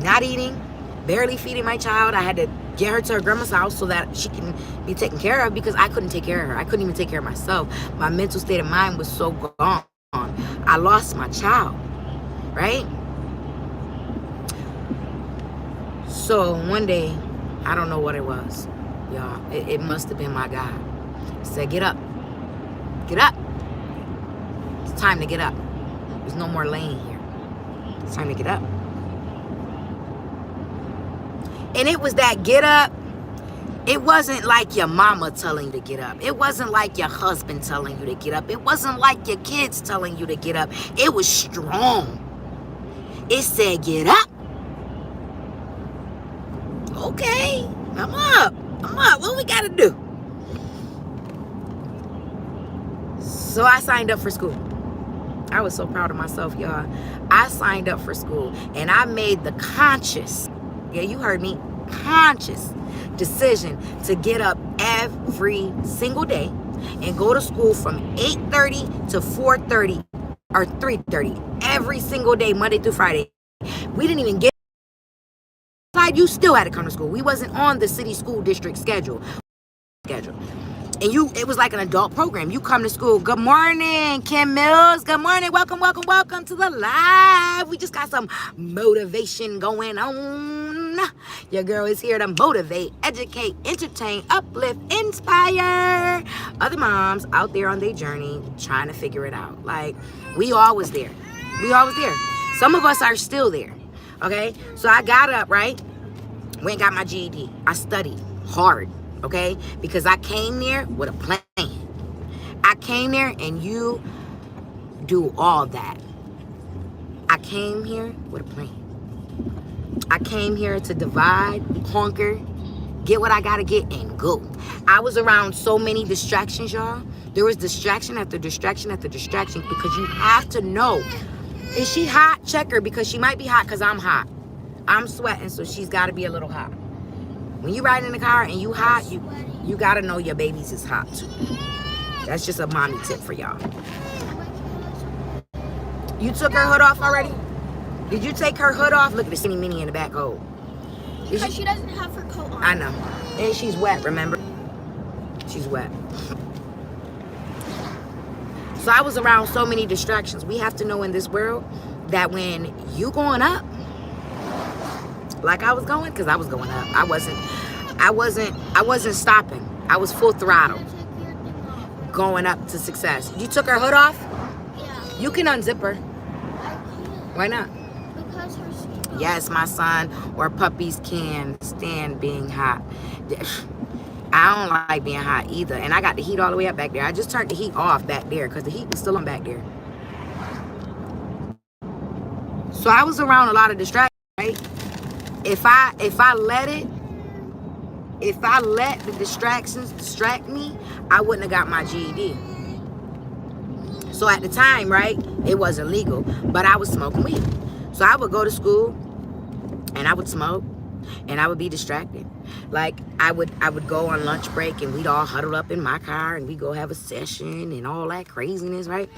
S1: not eating, barely feeding my child, I had to get her to her grandma's house so that she can be taken care of because I couldn't take care of her. I couldn't even take care of myself. My mental state of mind was so gone. I lost my child. Right? So one day, I don't know what it was, y'all. It must have been my God. He said, get up. Get up. It's time to get up. There's no more laying here. It's time to get up. And it was that get up. It wasn't like your mama telling you to get up. It wasn't like your husband telling you to get up. It wasn't like your kids telling you to get up. It was strong. It said, get up. Okay, I'm up. What we got to do? So I signed up for school. I was so proud of myself, y'all. I signed up for school. And I made the conscious, yeah, you heard me, conscious decision to get up every single day and go to school from 8:30 to 4:30. Or 3:30 every single day, Monday through Friday. We didn't even get inside. You still had to come to school. We wasn't on the city school district schedule. And it was like an adult program. You come to school. Good morning, Kim Mills. Good morning. Welcome to the live. We just got some motivation going on. Your girl is here to motivate, educate, entertain, uplift, inspire other moms out there on their journey trying to figure it out. Like, we always there. Some of us are still there. Okay? So I got up, right? Went and got my GED. I studied hard. Okay? Because I came there with a plan. I came there and you do all that. I came here with a plan. I came here to divide, conquer, get what I gotta get, and go. I was around so many distractions, y'all. There was distraction after distraction after distraction because you have to know. Is she hot? Check her because she might be hot because I'm hot. I'm sweating, so she's got to be a little hot. When you ride in the car and you hot, you got to know your babies is hot too. That's just a mommy tip for y'all. You took her hood off already? Did you take her hood off? Look at the skinny mini in the back hole.
S2: Because she doesn't have her coat on.
S1: I know. And she's wet, remember? She's wet. So I was around so many distractions. We have to know in this world that when you going up, like I was going, because I was going up. I wasn't stopping. I was full throttle going up to success. You took her hood off?
S2: Yeah.
S1: You can unzip her.
S2: I can't.
S1: Why not?
S2: Because her skin.
S1: Yes, my son or puppies can stand being hot. I don't like being hot either. And I got the heat all the way up back there. I just turned the heat off back there because the heat was still on back there. So I was around a lot of distractions, right? If I let the distractions distract me, I wouldn't have got my GED. So at the time, right, it wasn't legal, but I was smoking weed. So I would go to school and I would smoke and I would be distracted. Like I would go on lunch break and we'd all huddle up in my car and we'd go have a session and all that craziness, right?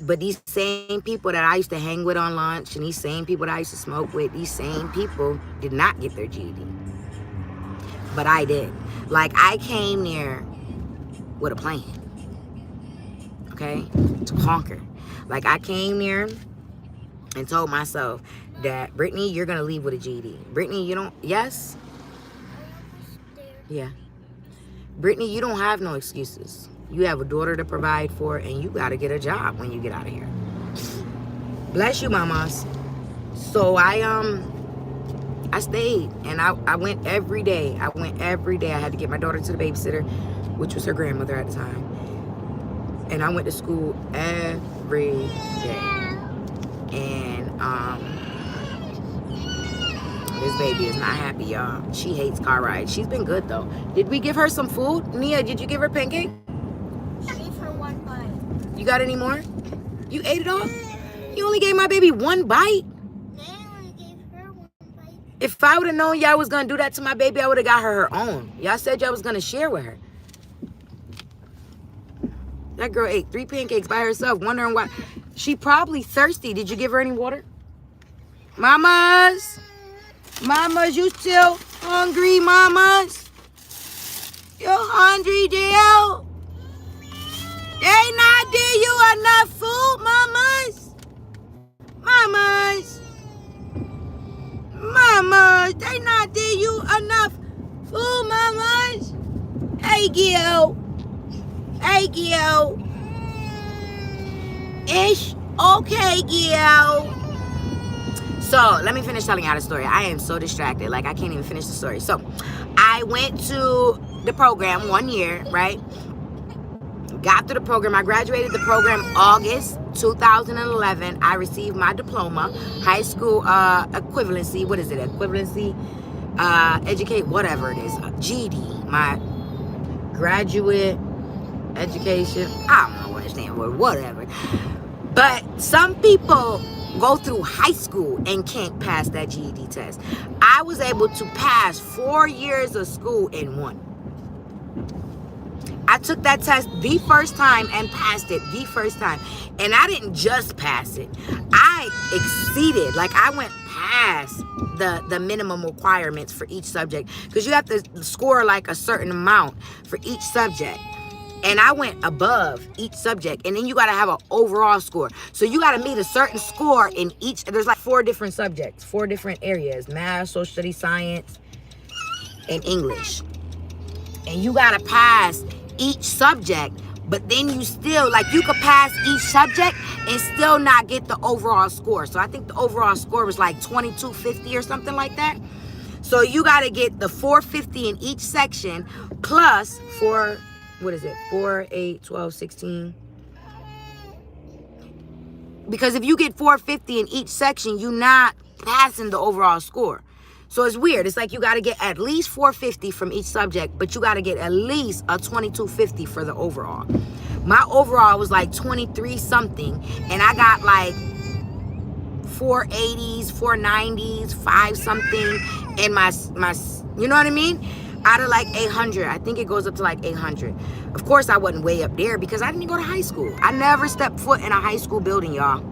S1: But these same people that I used to hang with on lunch and these same people that I used to smoke with, these same people did not get their GED. But I did. Like I came there with a plan. Okay? To conquer. Like I came there and told myself that, Brittany, you're going to leave with a GED. Brittany, you don't, yes? Yeah. Brittany, you don't have no excuses. You have a daughter to provide for, and you got to get a job when you get out of here. Bless you, mamas. So I stayed, and I went every day. I had to get my daughter to the babysitter, which was her grandmother at the time. And I went to school every day. And this baby is not happy, y'all. She hates car rides. She's been good, though. Did we give her some food? Nia, did you give her pancake?
S2: I gave her one bite.
S1: You got any more? You ate it all? You only gave my baby one bite?
S2: I only gave her one bite.
S1: If I would have known y'all was going to do that to my baby, I would have got her own. Y'all said y'all was going to share with her. That girl ate 3 pancakes by herself, wondering why. She probably thirsty. Did you give her any water? Mamas? Mamas, you still hungry, mamas? You hungry, Dale? They not give you enough food, mamas? Mamas? Mamas, they not give you enough food, mamas? Hey, Gil. Hey, Gil. Ish. Okay, Gil. So, let me finish telling y'all the story. I am so distracted. Like, I can't even finish the story. So, I went to the program 1 year, right? Got through the program. I graduated the program August 2011. I received my diploma, high school equivalency. What is it? Equivalency, educate, whatever it is. GED, my graduate education. I don't know what it stands for, whatever. But some people go through high school and can't pass that GED test. I was able to pass 4 years of school in 1. I took that test the first time and passed it the first time. And I didn't just pass it. I exceeded. Like, I went past the minimum requirements for each subject. Because you have to score, like, a certain amount for each subject. And I went above each subject. And then you got to have an overall score. So you got to meet a certain score in each. There's like 4 different subjects, 4 different areas. Math, social studies, science, and English. And you got to pass each subject. But then you still, like, you could pass each subject and still not get the overall score. So I think the overall score was like 2250 or something like that. So you got to get the 450 in each section plus 4... What is it? 4, 8, 12, 16. Because if you get 450 in each section, you're not passing the overall score. So it's weird. It's like you got to get at least 450 from each subject, but you got to get at least a 2250 for the overall. My overall was like 23 something, and I got like 480s, 490s, 5 something in my you know what I mean? Out of like 800. I think it goes up to like 800. Of course, I wasn't way up there because I didn't go to high school. I never stepped foot in a high school building, y'all.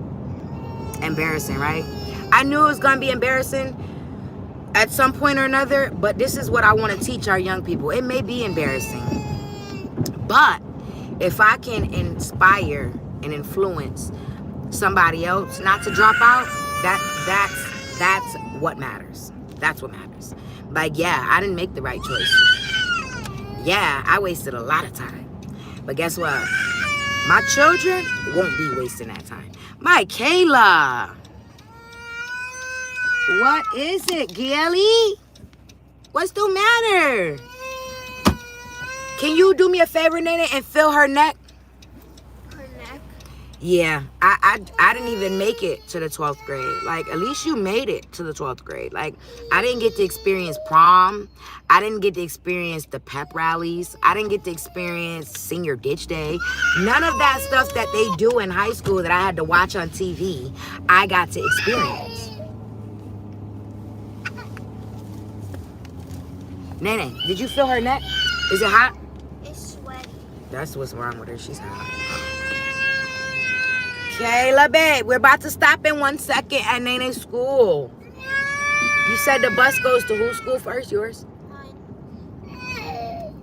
S1: Embarrassing, right? I knew it was going to be embarrassing at some point or another, but this is what I want to teach our young people. It may be embarrassing, but if I can inspire and influence somebody else not to drop out, that's what matters. That's what matters. Like, yeah, I didn't make the right choice. Yeah, I wasted a lot of time. But guess what? My children won't be wasting that time. Michaela. What is it, Gilly? What's the matter? Can you do me a favor, Nene, and fill her neck?
S2: Her neck?
S1: Yeah, I didn't even make it to the 12th grade. Like, at least you made it to the 12th grade. Like, I didn't get to experience prom. I didn't get to experience the pep rallies. I didn't get to experience senior ditch day. None of that stuff that they do in high school that I had to watch on TV, I got to experience. Nene, did you feel her neck? Is it hot?
S2: It's sweaty.
S1: That's what's wrong with her. She's hot. Kayla, babe, we're about to stop in 1 second at Nene's school. You said the bus goes to whose school first? Yours?
S2: Mine.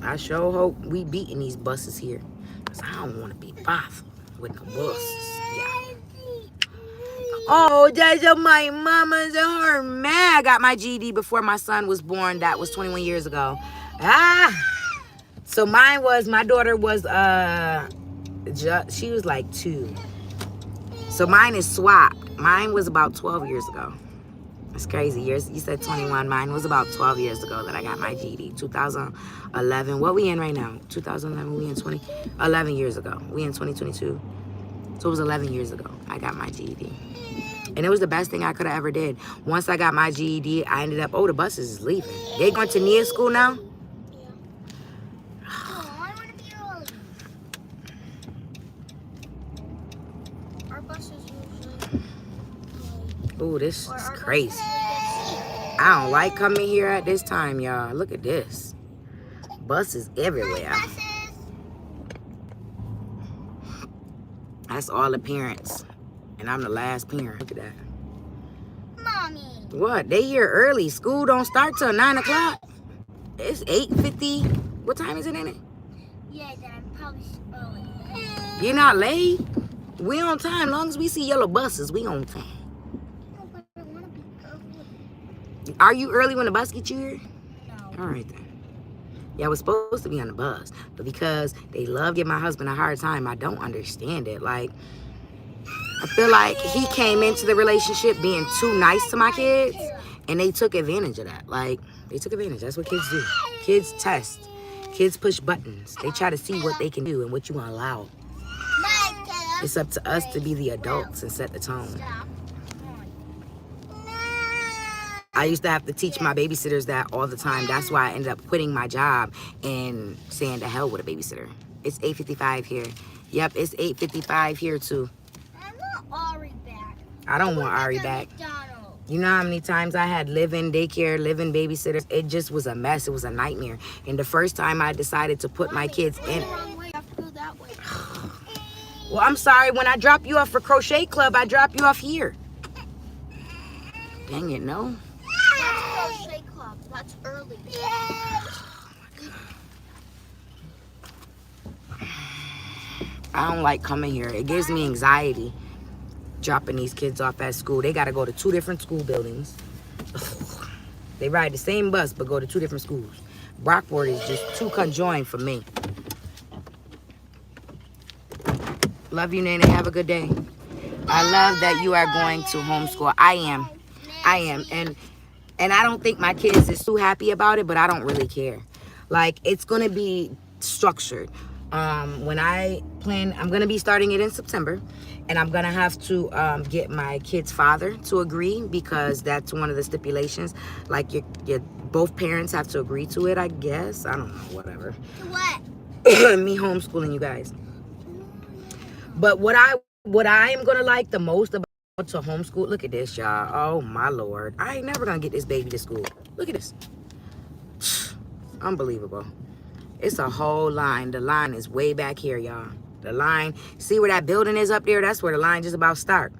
S1: I sure hope we beating these buses here. Because I don't want to be bothered with no buses. Yeah. Oh, that's my mama's and her man. I got my GED before my son was born. That was 21 years ago. So my daughter was, she was like 2. So mine is swapped. Mine was about 12 years ago. It's crazy. You said 21. Mine was about 12 years ago that I got my GED. 2011. What we in right now? 2011. We in 11 years ago. We in 2022. So it was 11 years ago I got my GED. And it was the best thing I could have ever did. Once I got my GED, I ended up, the buses is leaving. They going to Nia school now?
S2: Oh, I want to be early. Our bus is usually
S1: Ooh, this is crazy. I don't like coming here at this time, y'all. Look at this. Buses everywhere. That's all the parents. And I'm the last parent. Look at that.
S2: Mommy.
S1: What? They here early. School don't start till 9 o'clock. It's 8:50. What time is it in it?
S2: Yeah, then I'm probably early.
S1: You're not late? We on time. Long as we see yellow buses, we on time.
S2: No, but I want to be early.
S1: Are you early when the bus gets you here?
S2: No.
S1: All right then. Yeah, I was supposed to be on the bus. But because they love giving my husband a hard time, I don't understand it. Like, I feel like he came into the relationship being too nice to my kids, and they took advantage of that. Like, they took advantage. That's what kids do. Kids test. Kids push buttons. They try to see what they can do and what you want to allow. It's up to us to be the adults and set the tone. I used to have to teach my babysitters that all the time. That's why I ended up quitting my job and saying to hell with a babysitter. It's 8:55 here. Yep, it's 8:55 here too.
S2: Ari back.
S1: I don't want Ari back.
S2: McDonald's.
S1: You know how many times I had live-in daycare, live-in babysitters? It just was a mess. It was a nightmare. And the first time I decided to put my kids in...
S2: The wrong way. I have to go that way.
S1: Well, I'm sorry. When I drop you off for Crochet Club, I drop you off here. Dang it, no.
S2: That's crochet club. That's early.
S1: I don't like coming here. It gives me anxiety dropping these kids off at school. They got to go to 2 different school buildings. They ride the same bus but go to 2 different schools. Brockport is just too conjoined for me. Love you, Nene. Have a good day. I love that you are going to homeschool. I am. And I don't think my kids is too happy about it, but I don't really care. Like, it's going to be structured. When I'm going to be starting it in September, and I'm going to have to get my kid's father to agree, because that's one of the stipulations. Like, both parents have to agree to it, I guess. I don't know, whatever.
S2: What?
S1: Me homeschooling you guys. But what I am going to like the most about to homeschool, look at this, y'all. Oh, my Lord. I ain't never going to get this baby to school. Look at this. Unbelievable. It's a whole line. The line is way back here, y'all. The line, see where that building is up there? That's where the line just about start.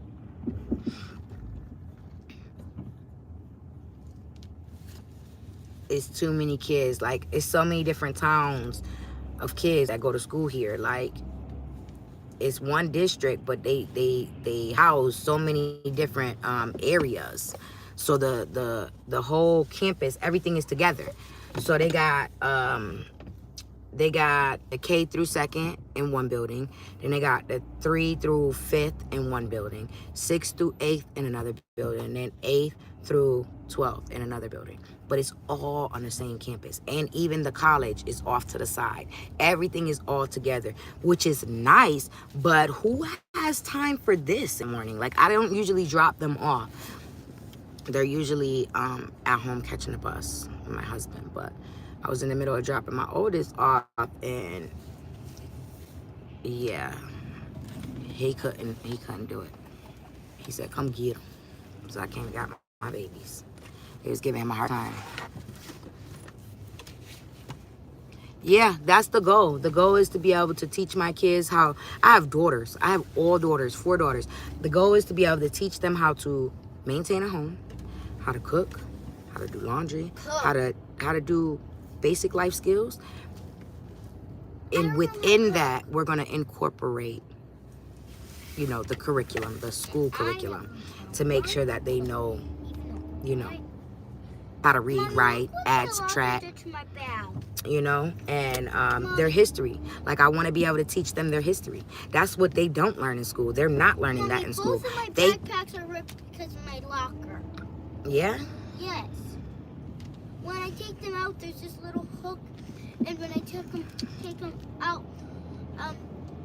S1: It's too many kids. Like, it's so many different towns of kids that go to school here. Like, it's one district, but they house so many different areas. So the whole campus, everything is together. So they got the K through second in one building. Then they got the 3 through 5th in one building, 6th through 8th in another building, and then 8th through 12th in another building. But it's all on the same campus. And even the college is off to the side. Everything is all together, which is nice. But who has time for this in the morning? Like, I don't usually drop them off. They're usually at home catching the bus with my husband. But I was in the middle of dropping my oldest off, and yeah, he couldn't do it. He said, come get him. So I came and got my babies. He was giving him a hard time. Yeah, that's the goal. The goal is to be able to teach my kids how, I have daughters. I have all daughters, 4 daughters. The goal is to be able to teach them how to maintain a home, how to cook, how to do laundry, how to do basic life skills. And within that, we're going to incorporate, you know, the curriculum, the school curriculum, to make sure that they know, you know, how to read, write, add, subtract, you know, and their history. Like, I want to be able to teach them their history. That's what they don't learn in school. They're not learning that in school.
S2: Both of my backpacks are ripped because of my locker.
S1: Yeah?
S2: Yes. When I take them out, there's this little hook, and when I take them out,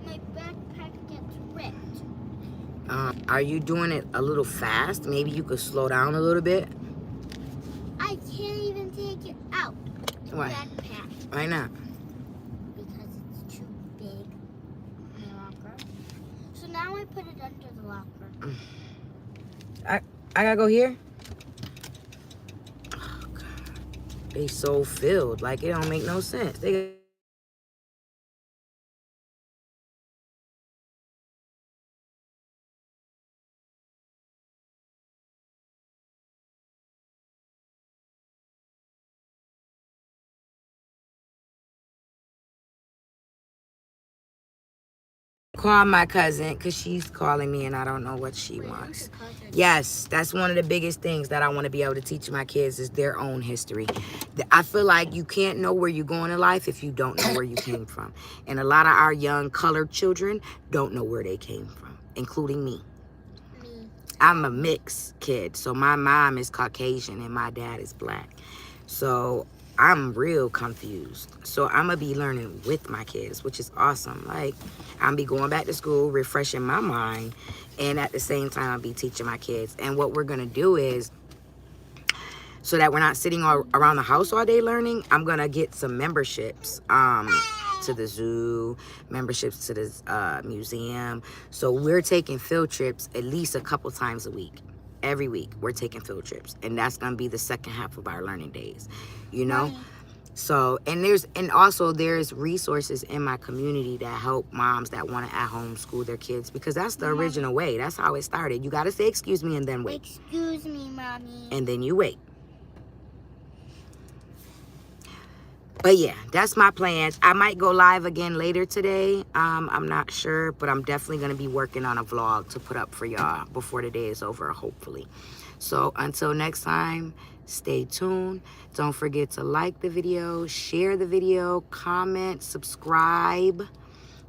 S2: my backpack gets ripped.
S1: Are you doing it a little fast? Maybe you could slow down a little bit.
S2: I can't even take it out. The
S1: Why?
S2: backpack.
S1: Why not?
S2: Because it's too big. My locker. So now I put it under the locker.
S1: I gotta go here? Oh, God. They so filled. Like, it don't make no sense. They call my cousin because she's calling me and I don't know what she wants. Yes, that's one of the biggest things that I want to be able to teach my kids is their own history. I feel like you can't know where you're going in life if you don't know where you came from. And a lot of our young colored children don't know where they came from, including me. I'm a mixed kid, so my mom is Caucasian and my dad is black. So I'm real confused. So I'm going to be learning with my kids, which is awesome. Like, I'm be going back to school, refreshing my mind, and at the same time, I'll be teaching my kids. And what we're going to do is, so that we're not sitting all around the house all day learning, I'm going to get some memberships to the zoo, memberships to the museum. So we're taking field trips at least a couple times a week. Every week, we're taking field trips. And that's going to be the second half of our learning days, you know? So, and also there's resources in my community that help moms that want to at-home school their kids, because that's the original way. That's how it started. You got to say, excuse me, and then wait.
S2: Excuse me, Mommy.
S1: And then you wait. But yeah, that's my plans. I might go live again later today. I'm not sure, but I'm definitely going to be working on a vlog to put up for y'all before the day is over, hopefully. So until next time, stay tuned. Don't forget to like the video, share the video, comment, subscribe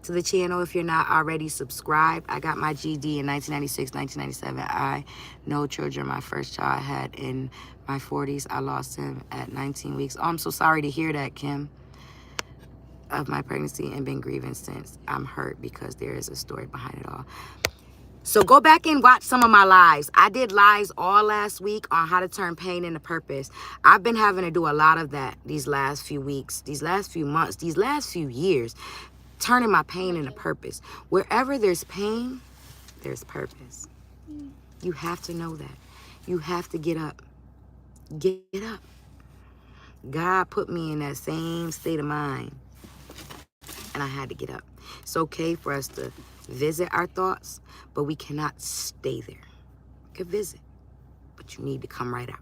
S1: to the channel if you're not already subscribed. I got my GD in 1996, 1997. I no children. My first child I had in my 40s. I lost him at 19 weeks. Oh, I'm so sorry to hear that, Kim, of my pregnancy, and been grieving since. I'm hurt because there is a story behind it all. So go back and watch some of my lives. I did lives all last week on how to turn pain into purpose. I've been having to do a lot of that these last few weeks, these last few months, these last few years, turning my pain into purpose. Wherever there's pain, there's purpose. You have to know that. You have to get up. Get up. God put me in that same state of mind, and I had to get up. It's okay for us to visit our thoughts, but we cannot stay there. You can visit, but you need to come right out.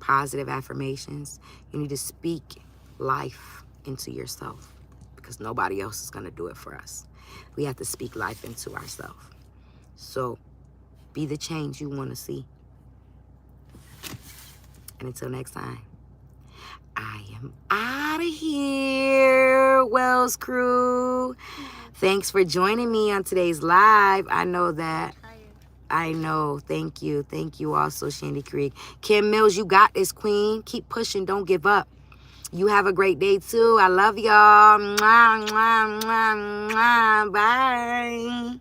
S1: Positive affirmations. You need to speak life into yourself, because nobody else is going to do it for us. We have to speak life into ourselves. So be the change you want to see. And until next time, I am out of here, Wells crew. Thanks for joining me on today's live. I know that. I know. Thank you. Thank you also, Shandy Creek. Kim Mills, you got this, queen. Keep pushing. Don't give up. You have a great day, too. I love y'all. Mwah, mwah, mwah, mwah. Bye.